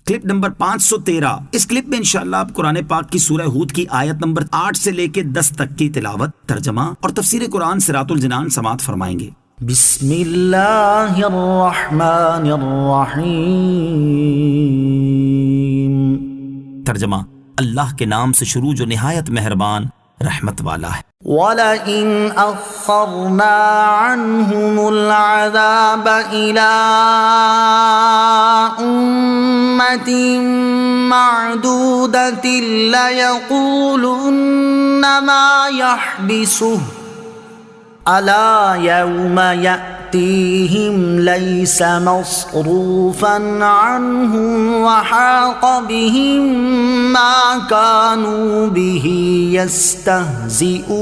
Clip number 513۔ اس clip میں انشاءاللہ آپ قرآن پاک کی سورہ ہود کی آیت نمبر 8 سے لے کے 10 تک کی تلاوت، ترجمہ اور تفسیر قرآن صراط الجنان سماعت فرمائیں گے۔ بسم اللہ الرحمن الرحیم۔ ترجمہ، اللہ کے نام سے شروع جو نہایت مہربان رحمت والا ہے۔ وَلَئِنْ أَخَّرْنَا عَنْهُمُ الْعَذَابَ إِلَىٰ أُمَّةٍ مَّعْدُودَةٍ لَّيَقُولُنَّ مَا يَحْبِسُهُ أَلَا يَوْمَ يَأْتِيهِمْ لَيْسَ مَصْرُوفًا عَنْهُمْ وَحَاقَ بِهِم مَّا كَانُوا بِهِ يَسْتَهْزِئُونَ۔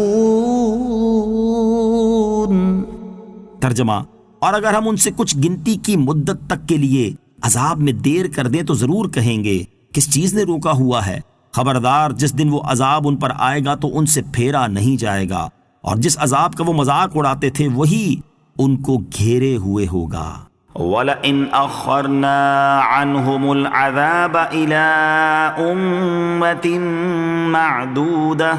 ترجمہ، اور اگر ہم ان سے کچھ گنتی کی مدت تک کے لیے عذاب میں دیر کر دیں تو ضرور کہیں گے کس چیز نے روکا ہوا ہے، خبردار جس دن وہ عذاب ان پر آئے گا تو ان سے پھیرا نہیں جائے گا، اور جس عذاب کا وہ مذاق اڑاتے تھے وہی ان کو گھیرے ہوئے ہوگا۔ وَلَئِنْ أَخَّرْنَا عَنْهُمُ الْعَذَابَ إِلَىٰ أُمَّةٍ مَّعْدُودَةٍ،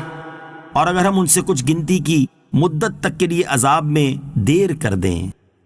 اور اگر ہم ان سے کچھ گنتی کی مدت تک کے لیے عذاب میں دیر کر دیں۔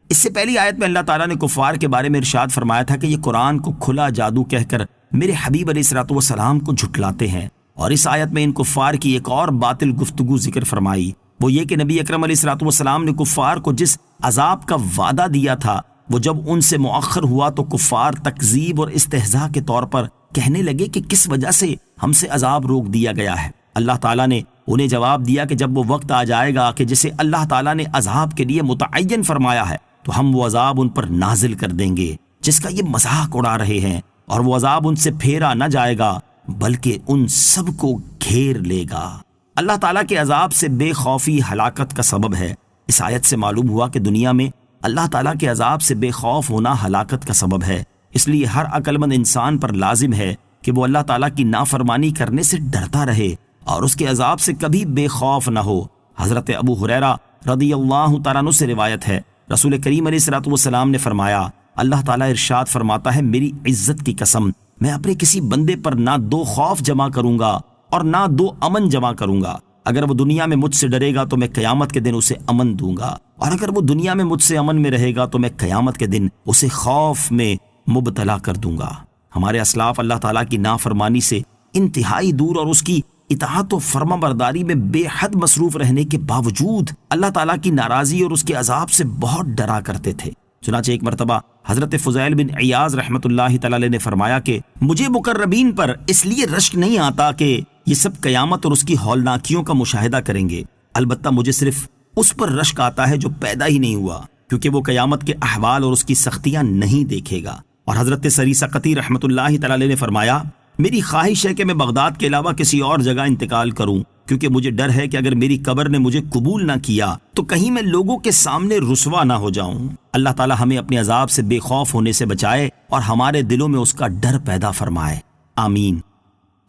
اس سے پہلی آیت میں اللہ تعالیٰ نے کفار کے بارے میں ارشاد فرمایا تھا کہ یہ قرآن کو کھلا جادو کہہ کر میرے حبیب علیہ الصلوۃ والسلام کو جھٹلاتے ہیں، اور اس آیت میں ان کفار کی ایک اور باطل گفتگو ذکر فرمائی، وہ یہ کہ نبی اکرم علیہ الصلوۃ والسلام نے کفار کو جس عذاب کا وعدہ دیا تھا وہ جب ان سے مؤخر ہوا تو کفار تکذیب اور استہزاء کے طور پر کہنے لگے کہ کس وجہ سے ہم سے عذاب روک دیا گیا ہے۔ اللہ تعالیٰ نے انہیں جواب دیا کہ جب وہ وقت آ جائے گا کہ جسے اللہ تعالیٰ نے عذاب کے لیے متعین فرمایا ہے تو ہم وہ عذاب ان پر نازل کر دیں گے جس کا یہ مذاق اڑا رہے ہیں، اور وہ عذاب ان سے پھیرا نہ جائے گا بلکہ ان سب کو گھیر لے گا۔ اللہ تعالیٰ کے عذاب سے بے خوفی ہلاکت کا سبب ہے۔ اس آیت سے معلوم ہوا کہ دنیا میں اللہ تعالیٰ کے عذاب سے بے خوف ہونا ہلاکت کا سبب ہے، اس لیے ہر عقل مند انسان پر لازم ہے کہ وہ اللہ تعالیٰ کی نافرمانی کرنے سے ڈرتا رہے اور اس کے عذاب سے کبھی بے خوف نہ ہو۔ حضرت ابو ہریرہ رضی اللہ تعالیٰ عنہ سے روایت ہے، رسول کریم علیہ الصلوۃ والسلام نے فرمایا، اللہ تعالیٰ ارشاد فرماتا ہے، میری عزت کی قسم، میں اپنے کسی بندے پر نہ 2 خوف جمع کروں گا اور نہ 2 امن جمع کروں گا۔ اگر وہ دنیا میں مجھ سے ڈرے گا تو میں قیامت کے دن اسے امن دوں گا، اور اگر وہ دنیا میں مجھ سے امن میں رہے گا تو میں قیامت کے دن اسے خوف میں مبتلا کر دوں گا۔ ہمارے اسلاف اللہ تعالیٰ کی نافرمانی سے انتہائی دور اور اس کی اطاعت و فرما برداری میں بے حد مصروف رہنے کے باوجود اللہ تعالیٰ کی ناراضی اور اس کے عذاب سے بہت ڈرا کرتے تھے۔ چنانچہ ایک مرتبہ حضرت فضیل بن عیاض رحمۃ اللہ تعالی نے فرمایا کہ مجھے مقربین پر اس لیے رشک نہیں آتا کہ یہ سب قیامت اور اس کی ہولناکیوں کا مشاہدہ کریں گے، البتہ مجھے صرف اس پر رشک آتا ہے جو پیدا ہی نہیں ہوا، کیونکہ وہ قیامت کے احوال اور اس کی سختیاں نہیں دیکھے گا۔ اور حضرت سری سقطی رحمۃ اللہ تعالی نے فرمایا، میری خواہش ہے کہ میں بغداد کے علاوہ کسی اور جگہ انتقال کروں، کیونکہ مجھے ڈر ہے کہ اگر میری قبر نے مجھے قبول نہ کیا تو کہیں میں لوگوں کے سامنے رسوا نہ ہو جاؤں۔ اللہ تعالی ہمیں اپنے عذاب سے بے خوف ہونے سے بچائے اور ہمارے دلوں میں اس کا ڈر پیدا فرمائے، آمین۔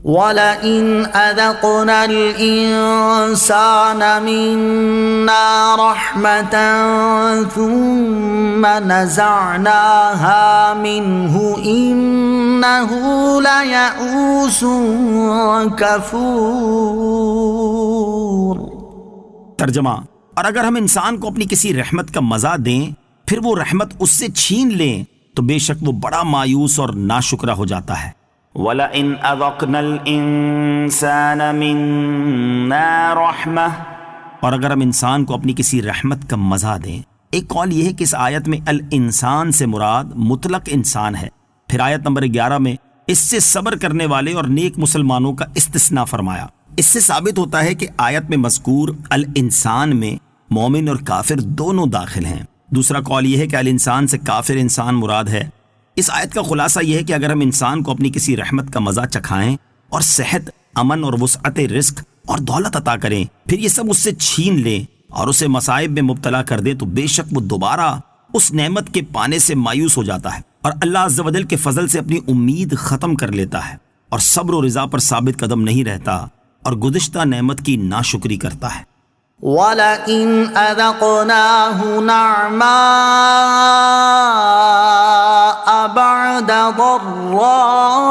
وَلَئِنْ أَذَقْنَا الْإِنسَانَ مِنَّا رَحْمَةً ثُمَّ نَزَعْنَاهَا مِنْهُ إِنَّهُ لَيَئُوسٌ كَفُورٌ۔ ترجمہ، اور اگر ہم انسان کو اپنی کسی رحمت کا مزہ دیں پھر وہ رحمت اس سے چھین لیں تو بے شک وہ بڑا مایوس اور ناشکرا ہو جاتا ہے۔ وَلَئِنْ أَذَقْنَا الْإِنسَانَ مِنَّا رَحْمَةً، اور اگر ہم انسان کو اپنی کسی رحمت کا مزہ دیں۔ ایک قول یہ ہے کہ اس آیت میں الانسان سے مراد مطلق انسان ہے، پھر آیت نمبر 11 میں اس سے صبر کرنے والے اور نیک مسلمانوں کا استثناء فرمایا۔ اس سے ثابت ہوتا ہے کہ آیت میں مذکور الانسان میں مومن اور کافر دونوں داخل ہیں۔ دوسرا قول یہ ہے کہ الانسان سے کافر انسان مراد ہے۔ اس آیت کا خلاصہ یہ ہے کہ اگر ہم انسان کو اپنی کسی رحمت کا مزہ چکھائیں اور صحت، امن اور وسعت رزق اور دولت عطا کریں، پھر یہ سب اس سے چھین لیں اور اسے مصائب میں مبتلا کر دیں تو بے شک وہ دوبارہ اس نعمت کے پانے سے مایوس ہو جاتا ہے اور اللہ عز و جل کے فضل سے اپنی امید ختم کر لیتا ہے اور صبر و رضا پر ثابت قدم نہیں رہتا اور گزشتہ نعمت کی ناشکری کرتا ہے۔ وَلَئِنْ أَذَقْنَاهُ نَعْمَاءَ بَعْدَ ضَرَّاءَ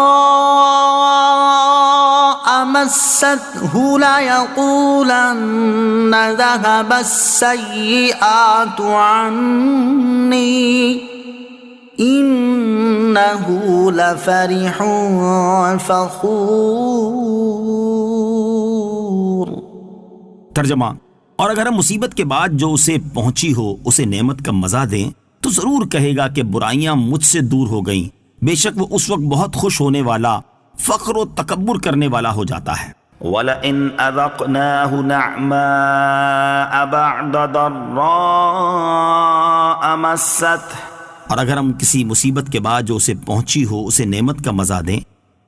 مسته ليقولن ذهب السيئات عني إنه لفرح فخور۔ ترجمہ، اور اگر ہم مصیبت کے بعد جو اسے پہنچی ہو اسے نعمت کا مزہ دیں تو ضرور کہے گا کہ برائیاں مجھ سے دور ہو گئیں، بے شک وہ اس وقت بہت خوش ہونے والا، فخر و تکبر کرنے والا ہو جاتا ہے۔ وَلَئِنْ أَذَقْنَاهُ نَعْمَاءَ بَعْدَ ضَرَّاءَ مَسَّتْهُ، اور اگر ہم کسی مصیبت کے بعد جو اسے پہنچی ہو اسے نعمت کا مزہ دیں،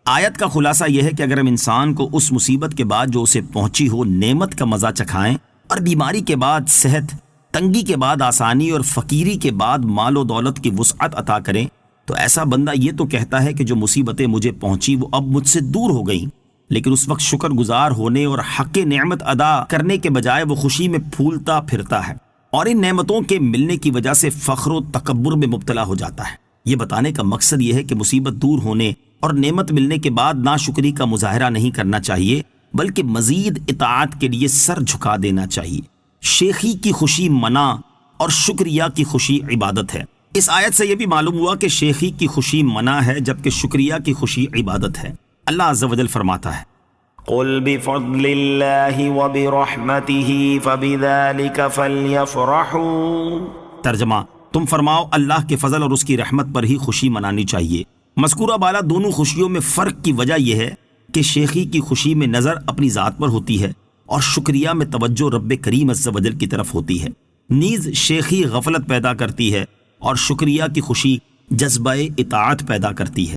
آیت کا خلاصہ یہ ہے کہ اگر ہم انسان کو اس مصیبت کے بعد جو اسے پہنچی ہو نعمت کا مزہ چکھائیں، اور بیماری کے بعد صحت، تنگی کے بعد آسانی اور فقیری کے بعد مال و دولت کی وسعت عطا کریں، تو ایسا بندہ یہ تو کہتا ہے کہ جو مصیبتیں مجھے پہنچی وہ اب مجھ سے دور ہو گئیں، لیکن اس وقت شکر گزار ہونے اور حق نعمت ادا کرنے کے بجائے وہ خوشی میں پھولتا پھرتا ہے، اور ان نعمتوں کے ملنے کی وجہ سے فخر و تکبر میں مبتلا ہو جاتا ہے۔ یہ بتانے کا مقصد یہ ہے کہ مصیبت دور ہونے اور نعمت ملنے کے بعد ناشکری کا مظاہرہ نہیں کرنا چاہیے، بلکہ مزید اطاعت کے لیے سر جھکا دینا چاہیے۔ شیخی کی خوشی منع اور شکریہ کی خوشی عبادت ہے۔ اس آیت سے یہ بھی معلوم ہوا کہ شیخی کی خوشی منع ہے جبکہ شکریہ کی خوشی عبادت ہے۔ اللہ عز و جل فرماتا ہے، قُلْ بِفَضْلِ اللَّهِ وَبِرَحْمَتِهِ فَبِذَلِكَ فَلْيَفْرَحُوا۔ ترجمہ، تم فرماؤ اللہ کے فضل اور اس کی رحمت پر ہی خوشی منانی چاہیے۔ مذکورہ بالا دونوں خوشیوں میں فرق کی وجہ یہ ہے کہ شیخی کی خوشی میں نظر اپنی ذات پر ہوتی ہے اور شکریہ میں توجہ رب کریم عز و جل کی طرف ہوتی ہے۔ نیز شیخی غفلت پیدا کرتی ہے اور شکریہ کی خوشی جذبہ اطاعت پیدا کرتی ہے۔